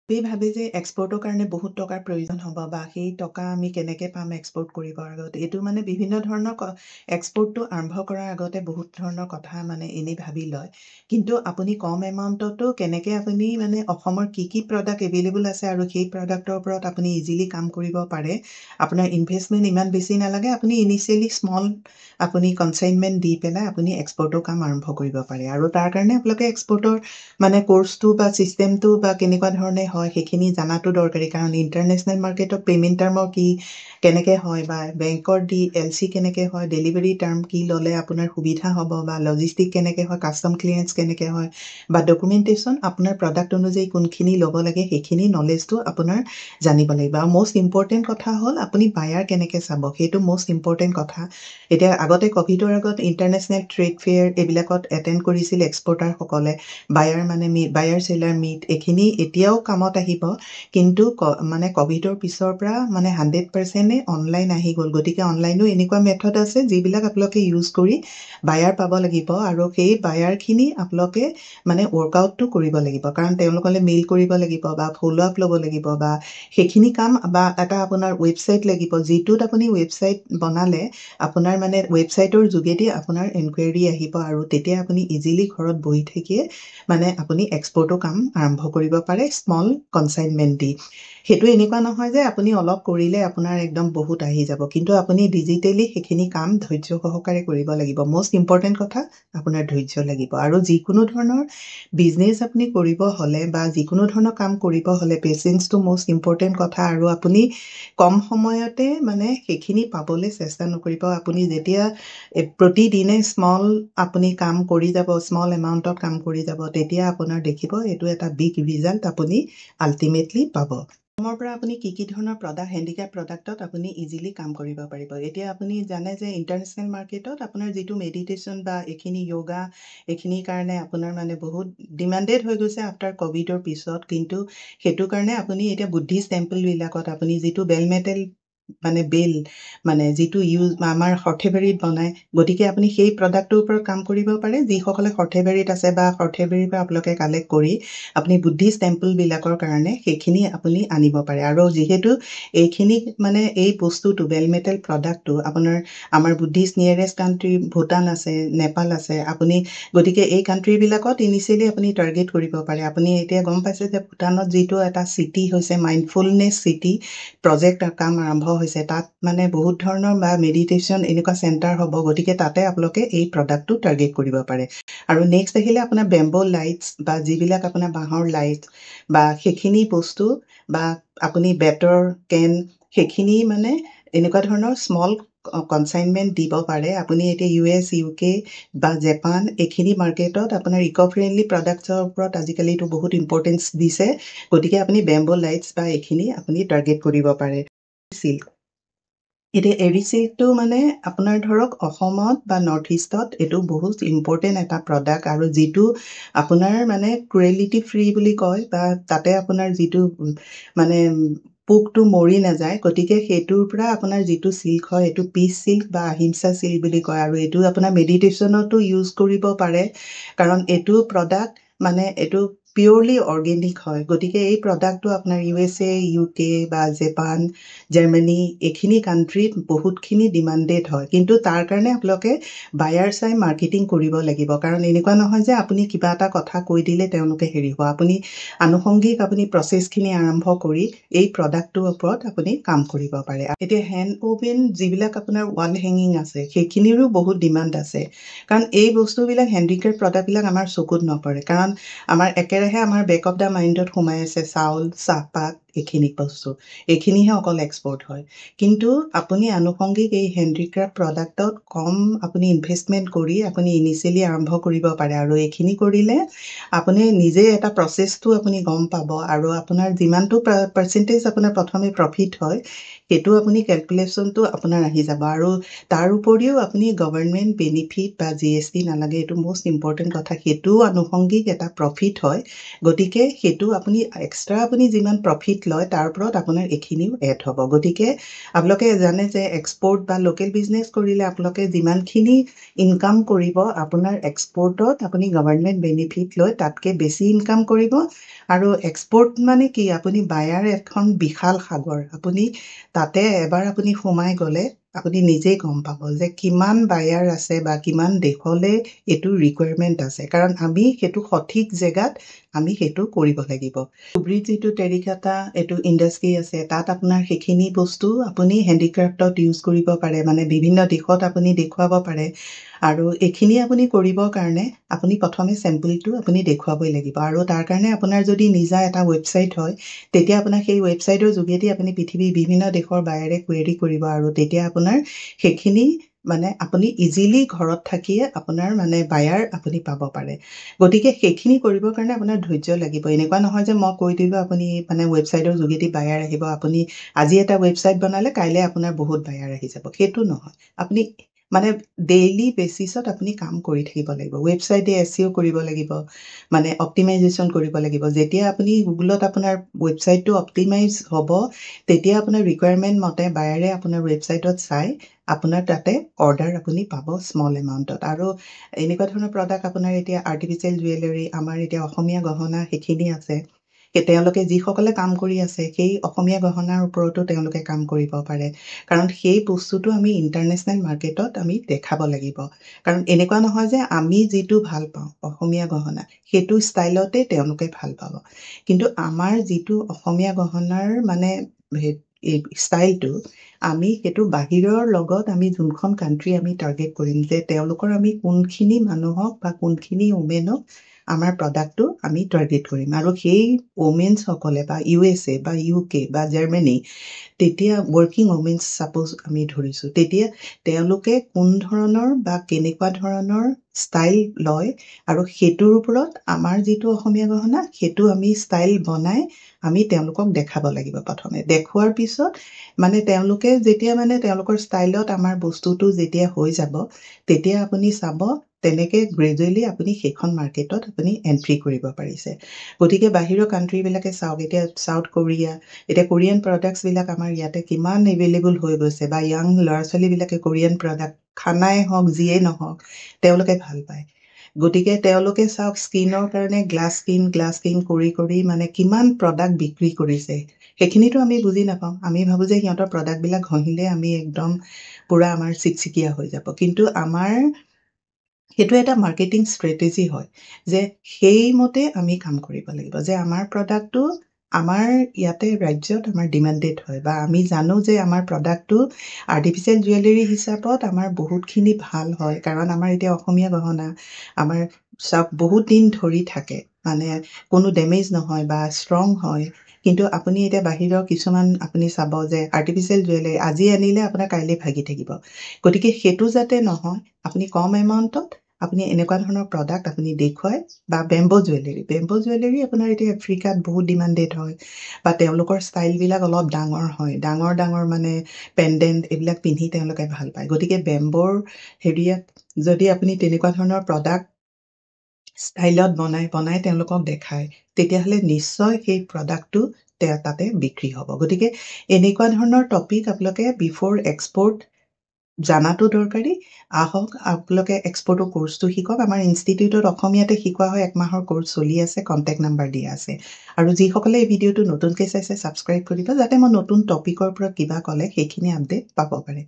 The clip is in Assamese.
আমি ভাবে যে এক্সপোৰ্টৰ কাৰণে বহুত টকাৰ প্ৰয়োজন হ'ব বা সেই টকা আমি কেনেকৈ পাম এক্সপোৰ্ট কৰিবৰ আগত এইটো মানে বিভিন্ন ধৰণৰ এক্সপোৰ্টটো আৰম্ভ কৰাৰ আগতে বহুত ধৰণৰ কথা মানে এনেই ভাবি লয় কিন্তু আপুনি কম এমাউণ্টতো কেনেকৈ আপুনি মানে অসমৰ কি প্ৰডাক্ট এভেইলেবল আছে আৰু সেই প্ৰডাক্টৰ ওপৰত আপুনি ইজিলি কাম কৰিব পাৰে আপোনাৰ ইনভেষ্টমেণ্ট ইমান বেছি নালাগে আপুনি ইনিচিয়েলি স্মল আপুনি কনচাইনমেণ্ট দি পেলাই আপুনি এক্সপোৰ্টৰ কাম আৰম্ভ কৰিব পাৰে আৰু তাৰ কাৰণে আপোনালোকে এক্সপোৰ্টৰ মানে কোৰ্সটো বা সিস্টেমটো বা কেনেকুৱা ধৰণে হয় সেইখিনি জানাটো দৰকাৰী কাৰণ ইন্টাৰনেশ্যনেল মাৰ্কেটত পেমেন্ট টাৰ্মৰ কি কেনেকৈ হয় বা বেংকৰ LC কেনেকৈ হয় ডেলিভাৰী টাৰ্ম কি ল'লে আপোনাৰ সুবিধা হ'ব বা লজিষ্টিক কেনেকৈ হয় কাষ্টম ক্লিয়াৰেন্স কেনেকৈ হয় বা ডকুমেন্টেশ্যন আপোনাৰ প্ৰডাক্ট অনুযায়ী কোনখিনি ল'ব লাগে সেইখিনি নলেজটো আপোনাৰ জানিব লাগিব আৰু মোষ্ট ইম্পৰ্টেণ্ট কথা হ'ল আপুনি বায়াৰ কেনেকৈ চাব সেইটো মোষ্ট ইম্পৰ্টেণ্ট কথা এতিয়া আগতে কোভিডৰ আগত ইন্টাৰনেশ্যনেল ট্ৰেড ফেয়াৰ এইবিলাকত এটেণ্ড কৰিছিল এক্সপৰ্টাৰসকলে বায়াৰ সেলাৰ মিট এইখিনি এতিয়াও কামত আহিব কিন্তু মানে কোভিডৰ পিছৰ পৰা মানে 100% অনলাইন আহি গ'ল গতিকে অনলাইনো এনেকুৱা মেথড আছে যিবিলাক আপোনালোকে ইউজ কৰি বায়াৰ পাব লাগিব আৰু সেই বায়াৰখিনি আপোনালোকে মানে ৱৰ্কআউটটো কৰিব লাগিব কাৰণ তেওঁলোকলৈ মেইল কৰিব লাগিব বা ফ'ল' আপ ল'ব লাগিব বা সেইখিনি কাম বা এটা আপোনাৰ ৱেবছাইট লাগিব যিটোত আপুনি ৱেবছাইট বনালে আপোনাৰ মানে ৱেবছাইটৰ যোগেদি আপোনাৰ এনকুৱাৰী আহিব আৰু তেতিয়া আপুনি ইজিলি ঘৰত বহি থাকিয়ে মানে আপুনি এক্সপোৰ্টৰ কাম আৰম্ভ কৰিব পাৰে স্মল কনচাইনমেণ্ট দি সেইটো এনেকুৱা নহয় যে আপুনি অলপ কৰিলে আপোনাৰ একদম বহুত আহি যাব কিন্তু আপুনি ডিজিটেলি সেইখিনি কাম ধৈৰ্য সহকাৰে কৰিব লাগিব মোষ্ট ইম্পৰ্টেণ্ট কথা আপোনাৰ ধৈৰ্য লাগিব আৰু যিকোনো ধৰণৰ বিজনেছ আপুনি কৰিব হ'লে বা যিকোনো ধৰণৰ কাম কৰিব হ'লে পেচেন্সটো মোষ্ট ইম্পৰ্টেণ্ট কথা আৰু আপুনি কম সময়তে মানে সেইখিনি পাবলৈ চেষ্টা নকৰিব আপুনি যেতিয়া প্ৰতিদিনে স্মল আপুনি কাম কৰি যাব স্মল এমাউণ্টত কাম কৰি যাব তেতিয়া আপোনাৰ দেখিব এইটো এটা বিগ ৰিজাল্ট আপুনি আল্টিমেটলি পাব অসমৰ পৰা আপুনি কি ধৰণৰ প্ৰডাক্ট হেণ্ডিক্ৰাফ্ট প্ৰডাক্টত আপুনি ইজিলি কাম কৰিব পাৰিব এতিয়া আপুনি জানে যে ইণ্টাৰনেশ্যনেল মাৰ্কেটত আপোনাৰ যিটো মেডিটেশ্যন বা এইখিনি য়োগা এইখিনিৰ কাৰণে আপোনাৰ মানে বহুত ডিমাণ্ডেড হৈ গৈছে আফটাৰ কোভিডৰ পিছত কিন্তু সেইটো কাৰণে আপুনি এতিয়া বুদ্ধিষ্ট টেম্পলবিলাকত আপুনি যিটো বেল মেটেল মানে বেল মানে যিটো ইউজ আমাৰ সৰ্থেবাৰীত বনায় গতিকে আপুনি সেই প্ৰডাক্টটোৰ ওপৰত কাম কৰিব পাৰে যিসকলে সৰ্থেবাৰীত আছে বা সৰ্থেবাৰীৰ পৰা আপোনালোকে কালেক্ট কৰি আপুনি বুদ্ধিষ্ট টেম্পলবিলাকৰ কাৰণে সেইখিনি আপুনি আনিব পাৰে আৰু যিহেতু এইখিনি মানে এই বস্তুটো বেল মেটেল প্ৰডাক্টটো আপোনাৰ আমাৰ বুদ্ধিষ্ট নিয়েৰেষ্ট কাণ্ট্ৰি ভূটান আছে নেপাল আছে আপুনি গতিকে এই কাণ্ট্ৰিবিলাকত ইনিচিয়েলি আপুনি টাৰ্গেট কৰিব পাৰে আপুনি এতিয়া গম পাইছে যে ভূটানত যিটো এটা চিটি হৈছে মাইণ্ডফুলনেছ চিটি প্ৰজেক্ট কাম আৰম্ভ হৈছে তাত মানে বহুত ধৰণৰ বা মেডিটেশ্যন এনেকুৱা চেণ্টাৰ হ'ব গতিকে তাতে আপোনালোকে এই প্ৰডাক্টটো টাৰ্গেট কৰিব পাৰে আৰু নেক্সট আহিলে আপোনাৰ বেম্বো লাইটছ বা যিবিলাক আপোনাৰ বাঁহৰ লাইট বা সেইখিনি বস্তু বা আপুনি বেটৰ কেন সেইখিনি মানে এনেকুৱা ধৰণৰ স্মল কনচাইনমেণ্ট দিব পাৰে আপুনি এতিয়া US UK বা জাপান এইখিনি মাৰ্কেটত আপোনাৰ ইক' ফ্ৰেণ্ডলি প্ৰডাক্টছৰ ওপৰত আজিকালিতো বহুত ইম্পৰ্টেঞ্চ দিছে গতিকে আপুনি বেম্বো লাইটছ বা এইখিনি আপুনি টাৰ্গেট কৰিব পাৰে চিল্ক এতিয়া এৰী চিল্কটো মানে আপোনাৰ ধৰক অসমত বা নৰ্থ ইষ্টত এইটো বহুত ইম্পৰ্টেণ্ট এটা প্ৰডাক্ট আৰু যিটো আপোনাৰ মানে ক্ৰুৱেলিটি ফ্ৰী বুলি কয় বা তাতে আপোনাৰ যিটো মানে পোকটো মৰি নাযায় গতিকে সেইটোৰ পৰা আপোনাৰ যিটো চিল্ক হয় এইটো পিচ চিল্ক বা আহিংসা চিল্ক বুলি কয় আৰু এইটো আপোনাৰ মেডিটেশ্যনতো ইউজ কৰিব পাৰে কাৰণ এইটো প্ৰডাক্ট মানে এইটো পিয়ৰলি অৰ্গেনিক হয় গতিকে এই প্ৰডাক্টটো আপোনাৰ USA UK বা জাপান জাৰ্মানী এইখিনি কাণ্ট্ৰিত বহুতখিনি ডিমাণ্ডেড হয় কিন্তু তাৰ কাৰণে আপোনালোকে বায়াৰ চাই মাৰ্কেটিং কৰিব লাগিব কাৰণ এনেকুৱা নহয় যে আপুনি কিবা এটা কথা কৈ দিলে তেওঁলোকে হেৰিব আপুনি আনুষংগিক আপুনি প্ৰচেছখিনি আৰম্ভ কৰি এই প্ৰডাক্টটোৰ ওপৰত আপুনি কাম কৰিব পাৰে এতিয়া হেণ্ড ওভেন যিবিলাক আপোনাৰ ৱাল হেঙিং আছে সেইখিনিৰো বহুত ডিমাণ্ড আছে কাৰণ এই বস্তুবিলাক হেণ্ডিক্ৰাফ্ট প্ৰডাক্টবিলাক আমাৰ চকুত নপৰে কাৰণ আমাৰ একেৰাহে আমাৰ বেক অফ দ্য মাইণ্ডত সোমাই আছে চাউল চাহপাত এইখিনি বস্তু এইখিনিহে অকল এক্সপৰ্ট হয় কিন্তু আপুনি আনুষংগিক এই হেণ্ডিক্ৰাফ্ট প্ৰডাক্টত কম আপুনি ইনভেষ্টমেণ্ট কৰি আপুনি ইনিচিয়েলি আৰম্ভ কৰিব পাৰে আৰু এইখিনি কৰিলে আপুনি নিজে এটা প্ৰচেছটো আপুনি গম পাব আৰু আপোনাৰ যিমানটো পাৰ্চেণ্টেজ আপোনাৰ প্ৰথমে প্ৰফিট হয় সেইটো আপুনি কেলকুলেশ্যনটো আপোনাৰ আহি যাব আৰু তাৰ উপৰিও আপুনি গভৰ্ণমেণ্ট বেনিফিট বা GST নালাগে এইটো মষ্ট ইম্পৰ্টেণ্ট কথা সেইটোও আনুষংগিক এটা প্ৰফিট হয় গতিকে সেইটো আপুনি এক্সট্ৰা আপুনি যিমান প্ৰফিট লয় তাৰ ওপৰত আপোনাৰ এইখিনিও এড হ'ব গতিকে আপোনালোকে জানে যে এক্সপোৰ্ট বা লোকেল বিজনেছ কৰিলে আপোনালোকে যিমানখিনি ইনকাম কৰিব আপোনাৰ এক্সপোৰ্টত আপুনি গভৰ্ণমেণ্ট বেনিফিট লৈ তাতকৈ বেছি ইনকাম কৰিব আৰু এক্সপোৰ্ট মানে কি আপুনি বায়াৰ এখন বিশাল সাগৰ আপুনি তাতে এবাৰ আপুনি সোমাই গ'লে আপুনি নিজেই গম পাব যে কিমান বায়াৰ আছে বা কিমান দেশলৈ এইটো ৰিকুৱাৰমেণ্ট আছে কাৰণ আমি সেইটো সঠিক জেগাত আমি সেইটো কৰিব লাগিব ধুবুৰীত যিটো টেৰিকটা এইটো ইণ্ডাষ্ট্ৰি আছে তাত আপোনাৰ সেইখিনি বস্তু আপুনি হেণ্ডিক্ৰাফ্টত ইউজ কৰিব পাৰে মানে বিভিন্ন দিশত আপুনি দেখুৱাব পাৰে আৰু এইখিনি আপুনি কৰিবৰ কাৰণে আপুনি প্ৰথমে চেম্পলটো আপুনি দেখুৱাবই লাগিব আৰু তাৰ কাৰণে আপোনাৰ যদি নিজা এটা ৱেবছাইট হয় তেতিয়া আপোনাৰ সেই ৱেবছাইটৰ যোগেদি আপুনি পৃথিৱীৰ বিভিন্ন দেশৰ বাহিৰে কুৱেৰি কৰিব আৰু তেতিয়া আপোনাৰ সেইখিনি মানে আপুনি ইজিলি ঘৰত থাকিয়ে আপোনাৰ মানে বায়াৰ আপুনি পাব পাৰে গতিকে সেইখিনি কৰিবৰ কাৰণে আপোনাৰ ধৈৰ্য লাগিব এনেকুৱা নহয় যে মই কৈ দিলোঁ আপুনি মানে ৱেবছাইটৰ যোগেদি বায়াৰ আহিব আপুনি আজি এটা ৱেবছাইট বনালে কাইলৈ আপোনাৰ বহুত বায়াৰ আহি যাব সেইটো নহয় আপুনি মানে ডেইলি বেচিছত আপুনি কাম কৰি থাকিব লাগিব ৱেবছাইটে SEO কৰিব লাগিব মানে অপটিমাইজেশ্যন কৰিব লাগিব যেতিয়া আপুনি গুগলত আপোনাৰ ৱেবছাইটটো অপটিমাইজ হ'ব তেতিয়া আপোনাৰ ৰিকুৱাৰমেণ্ট মতে বায়াৰে আপোনাৰ ৱেবছাইটত চাই আপোনাৰ তাতে অৰ্ডাৰ আপুনি পাব স্মল এমাউণ্টত আৰু এনেকুৱা ধৰণৰ প্ৰডাক্ট আপোনাৰ এতিয়া আৰ্টিফিচিয়েল জুৱেলাৰী আমাৰ এতিয়া অসমীয়া গহনা সেইখিনি আছে তেওঁলোকে যিসকলে কাম কৰি আছে সেই অসমীয়া গহনাৰ ওপৰতো তেওঁলোকে কাম কৰিব পাৰে কাৰণ সেই বস্তুটো আমি ইণ্টাৰনেশ্যনেল মাৰ্কেটত আমি দেখাব লাগিব কাৰণ এনেকুৱা নহয় যে আমি যিটো ভাল পাওঁ অসমীয়া গহনা সেইটো ষ্টাইলতে তেওঁলোকে ভাল পাব কিন্তু আমাৰ যিটো অসমীয়া গহনাৰ মানে ষ্টাইলটো আমি সেইটো বাহিৰৰ লগত আমি যোনখন কাণ্ট্ৰি আমি টাৰ্গেট কৰিম যে তেওঁলোকৰ আমি কোনখিনি মানুহক বা কোনখিনি ওমেনক আমাৰ প্ৰডাক্টটো আমি টাৰ্গেট কৰিম আৰু সেই ওমেনছসকলে বা USA বা UK বা জাৰ্মানী তেতিয়া ৱৰ্কিং ওমেনছ ছাপ'জ আমি ধৰিছোঁ তেতিয়া তেওঁলোকে কোন ধৰণৰ বা কেনেকুৱা ধৰণৰ ষ্টাইল লয় আৰু সেইটোৰ ওপৰত আমাৰ যিটো অসমীয়া গহনা সেইটো আমি ষ্টাইল বনাই আমি তেওঁলোকক দেখাব লাগিব প্ৰথমে দেখুৱাৰ পিছত মানে তেওঁলোকে যেতিয়া মানে তেওঁলোকৰ ষ্টাইলত আমাৰ বস্তুটো যেতিয়া হৈ যাব তেতিয়া আপুনি চাব তেনেকৈ গ্ৰেজুৱেলি আপুনি সেইখন মাৰ্কেটত আপুনি এণ্ট্ৰি কৰিব পাৰিছে গতিকে বাহিৰৰ কাণ্ট্ৰিবিলাকে চাওক এতিয়া চাউথ কোৰিয়া এতিয়া কোৰিয়ান প্ৰডাক্টছবিলাক আমাৰ ইয়াতে কিমান এভেইলেবল হৈ গৈছে বা য়াং ল'ৰা ছোৱালীবিলাকে কোৰিয়ান প্ৰডাক্ট খানাই হওক যিয়েই নহওক তেওঁলোকে ভাল পায় গতিকে তেওঁলোকে চাওক স্কিনৰ কাৰণে গ্লাছ স্কিন কৰি মানে কিমান প্ৰডাক্ট বিক্ৰী কৰিছে সেইখিনিতো আমি বুজি নাপাওঁ আমি ভাবোঁ যে সিহঁতৰ প্ৰডাক্টবিলাক ঘঁহিলে আমি একদম পূৰা আমাৰ চিকচিকীয়া হৈ যাব কিন্তু আমাৰ সেইটো এটা মাৰ্কেটিং ষ্ট্ৰেটেজি হয় যে সেইমতে আমি কাম কৰিব লাগিব যে আমাৰ প্ৰডাক্টটো আমাৰ ইয়াতে ৰাজ্যত আমাৰ ডিমাণ্ডেড হয় বা আমি জানো যে আমাৰ প্ৰডাক্টটো আৰ্টিফিচিয়েল জুৱেলাৰী হিচাপত আমাৰ বহুতখিনি ভাল হয় কাৰণ আমাৰ এতিয়া অসমীয়া গহনা আমাৰ চাওক বহুত দিন ধৰি থাকে মানে কোনো ডেমেজ নহয় বা ষ্ট্ৰং হয় কিন্তু আপুনি এতিয়া বাহিৰৰ কিছুমান আপুনি চাব যে আৰ্টিফিচিয়েল জুৱেলাৰী আজি আনিলে আপোনাৰ কাইলৈ ভাগি থাকিব গতিকে সেইটো যাতে নহয় আপুনি কম এমাউণ্টত আপুনি এনেকুৱা ধৰণৰ প্ৰডাক্ট আপুনি দেখুৱাই বা বেম্বো জুৱেলাৰী আপোনাৰ এতিয়া আফ্ৰিকাত বহুত ডিমাণ্ডেড হয় বা তেওঁলোকৰ ষ্টাইলবিলাক অলপ ডাঙৰ হয় ডাঙৰ মানে পেণ্ডেণ্ট এইবিলাক পিন্ধি তেওঁলোকে ভাল পায় গতিকে বেম্বৰ হেৰিয়াত যদি আপুনি তেনেকুৱা ধৰণৰ প্ৰডাক্ট ষ্টাইলত বনাই তেওঁলোকক দেখায় তেতিয়াহ'লে নিশ্চয় সেই প্ৰডাক্টটো তাতে বিক্ৰী হ'ব গতিকে এনেকুৱা ধৰণৰ টপিক আপোনালোকে বিফ'ৰ এক্সপৰ্ট জানাটো দৰকাৰী আহক আপোনালোকে এক্সপৰ্টৰ কোৰ্চটো শিকক আমাৰ ইনষ্টিটিউটত অসমীয়াতে শিকোৱা হয় 1 মাহৰ কোৰ্চ চলি আছে কণ্টেক্ট নাম্বাৰ দিয়া আছে আৰু যিসকলে এই ভিডিঅ'টো নতুনকৈ চাইছে ছাবস্ক্ৰাইব কৰিব যাতে মই নতুন টপিকৰ ওপৰত কিবা ক'লে সেইখিনি আপডেট পাব পাৰে